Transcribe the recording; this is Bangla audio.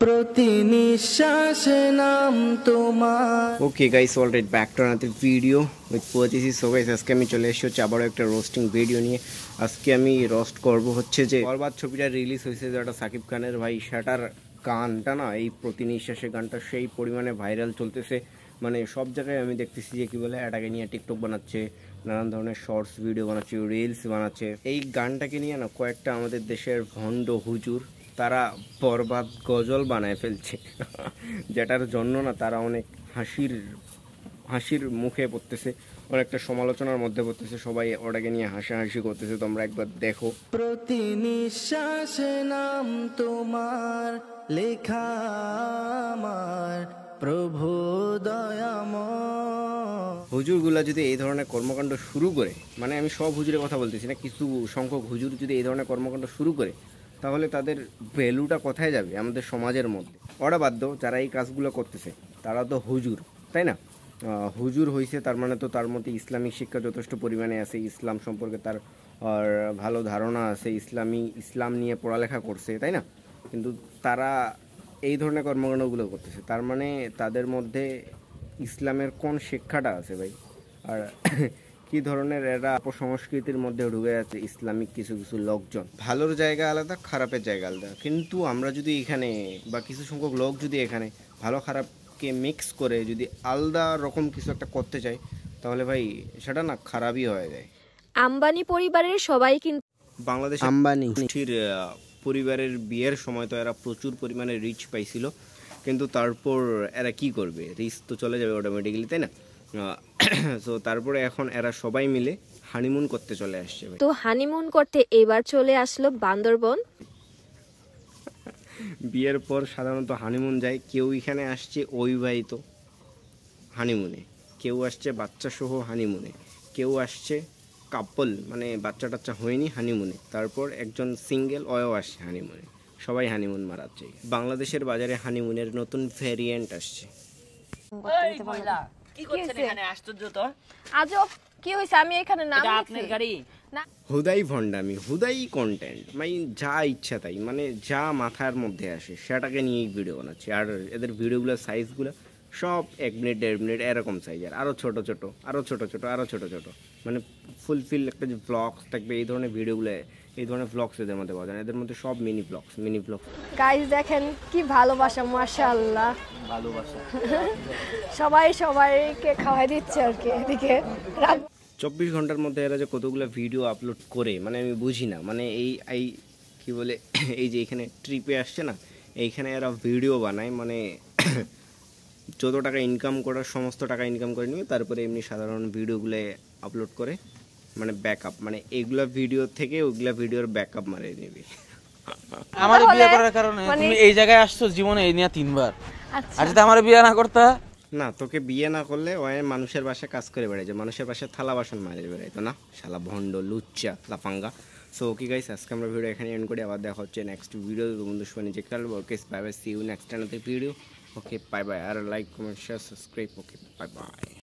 প্রতি নিঃশ্বাসে নাম তোমার। Okay guys, alright back to another video with পঁচিশি। সো গাইস, আজকে আমি চলে এসেছি হচ্ছে আবারও একটা রোস্টিং ভিডিও নিয়ে। আজকে আমি রোস্ট করব হচ্ছে যে বরবাদ ছবিটা রিলিজ হয়েছে, যেটা সাকিব খানের, ভাই সেটার গানটা না, এই প্রতি নিঃশ্বাসে গানটা সেই পরিমাণে ভাইরাল চলতেছে। মানে সব জায়গায় আমি দেখতেছি যে কি বলে, এটাকে নিয়ে টিকটক বানাচ্ছে, নানান ধরনের শর্টস ভিডিও বানাচ্ছে, রিলস বানাচ্ছে। এই গানটাকে নিয়ে না কয়েকটা আমাদের দেশের ভণ্ড হুজুর তারা বরবাদ গজল বানায় ফেলছে যেটার জন্য না তারা অনেক হাসির মুখে পড়তেছে, অনেকটা সমালোচনার মধ্যে পড়তেছে, সবাই ওটাকে নিয়ে হাসাহাসি করতেছে। তোমরা একবার দেখো। প্রতি নিঃশ্বাসে নাম তোমার লেখা আমার প্রভু দয়াময়। হুজুরগুলা যদি এই ধরনের কর্মকাণ্ড শুরু করে, মানে আমি সব হুজুরের কথা বলতেছি না, কিছু সংখ্যক হুজুর যদি এই ধরনের কর্মকাণ্ড শুরু করে, তাহলে তাদের ভ্যালুটা কোথায় যাবে আমাদের সমাজের মধ্যে? ওরা বাধ্য, যারা এই কাজগুলো করতেছে তারা তো হুজুর, তাই না? হুজুর হয়েছে তার মানে তো তার মধ্যে ইসলামিক শিক্ষা যথেষ্ট পরিমাণে আছে, ইসলাম সম্পর্কে তার আর ভালো ধারণা আছে, ইসলাম নিয়ে পড়ালেখা করছে, তাই না? কিন্তু তারা এই ধরনের কর্মকাণ্ডগুলো করতেছে, তার মানে তাদের মধ্যে ইসলামের কোন শিক্ষাটা আছে ভাই? আর কি ধরনের এরা অপসংস্কৃতির মধ্যে ঢুকে যাচ্ছে ইসলামিক কিছু কিছু লোকজন। ভালোর জায়গা আলাদা, খারাপের জায়গা আলাদা, কিন্তু আমরা যদি এখানে বা কিছু সংখ্যক লোক যদি এখানে ভালো খারাপকে মিক্স করে যদি আলাদা রকম কিছু একটা করতে চাই, তাহলে ভাই সেটা না খারাপই হয়ে যায়। আম্বানি পরিবারের সবাই কিন্তু বাংলাদেশ আম্বানির পরিবারের বিয়ের সময় তো এরা প্রচুর পরিমাণে রিচ পাইছিল, কিন্তু তারপর এরা কি করবে? রিচ তো চলে যাবে অটোমেটিক্যালি, তাই না? সো তারপরে এখন এরা সবাই মিলে হানিমুন করতে চলে আসছে। তো হানিমুন করতে এবার চলে আসলো বান্দরবন। বিয়ের পর সাধারণত হানিমুন যায়, কেউ এখানে আসছে অবিবাহিত হানিমুনে, কেউ আসছে বাচ্চা সহ হানিমুনে, কেউ আসছে কাপল মানে বাচ্চা টাচ্চা হয়নি হানিমুনে, তারপর একজন সিঙ্গেল ওয়ও আসছে হানিমুনে। সবাই হানিমুন মারাচ্ছে। বাংলাদেশের বাজারে হানিমুনের নতুন ভ্যারিয়েন্ট আসছে। কি করছেন এখানে? আশ্চর্য তো। আজব কি হইছে? আমি এখানে নাম এটা আপনার গাড়ি না। হুদাই ভণ্ডামি, হুদাই কন্টেন্ট, মানে যা ইচ্ছা তাই, মানে যা মাথার মধ্যে আসে সেটাকে নিয়েই ভিডিও বানাচ্ছে। আর এদের ভিডিওগুলোর সাইজগুলো সব 1 মিনিট 1.5 মিনিট এরকম সাইজের, আরও ছোট ছোট, আরও ছোট ছোট, আরও ছোট ছোট, মানে ফুলফিল একটা যে ব্লগস থাকবে, এই ধরনের ভিডিওগুলো, এই ধরনের ব্লগস এদের মধ্যে পাওয়া যায় না। এদের মধ্যে সব মিনি ব্লগ। গাইস দেখেন কি ভালোবাসা, মাশাআল্লাহ ভালোবাসা। সবাইকে খাওয়াই দিচ্ছে আর কি। এদিকে 24 ঘন্টার মধ্যে এরা যে কতগুলো ভিডিও আপলোড করে, মানে আমি বুঝি না। মানে এই কি বলে, এই যে এখানে ট্রিপে আসছে না, এইখানে এরা ভিডিও বানায়, মানে যত টাকা ইনকাম করার সমস্ত টাকা ইনকাম করে নিবে, তারপরে এমনি সাধারণ ভিডিওগুলো আপলোড করে, মানে ব্যাকআপ, মানে এইগুলা ভিডিও থেকে ওইগুলা ভিডিওর ব্যাকআপ মারিয়ে নেবে। আমার বিয়ে করার কারণে তুমি এই জায়গায় আসছো জীবনে এই নিয়ে 3 বার। আর যদি আমার বিয়ে না করতা, না তোকে বিয়ে না করলে ওই মানুষের বাসায় কাজ করে বেড়ায়, মানুষের বাসায় থালা বাসন মারিয়ে বেড়াইতো না, শালা ভণ্ড লুচ্চা লাফাঙ্গা। সো ওকে গাইস, আজকে আমরা ভিডিও এখানে এন্ড করি। আবার দেখা হচ্ছে নেক্সট ভিডিও। বন্ধু শুনে যে কাল okay bye bye, see you next another video. Okay bye bye. আর like comment share subscribe. Okay bye by.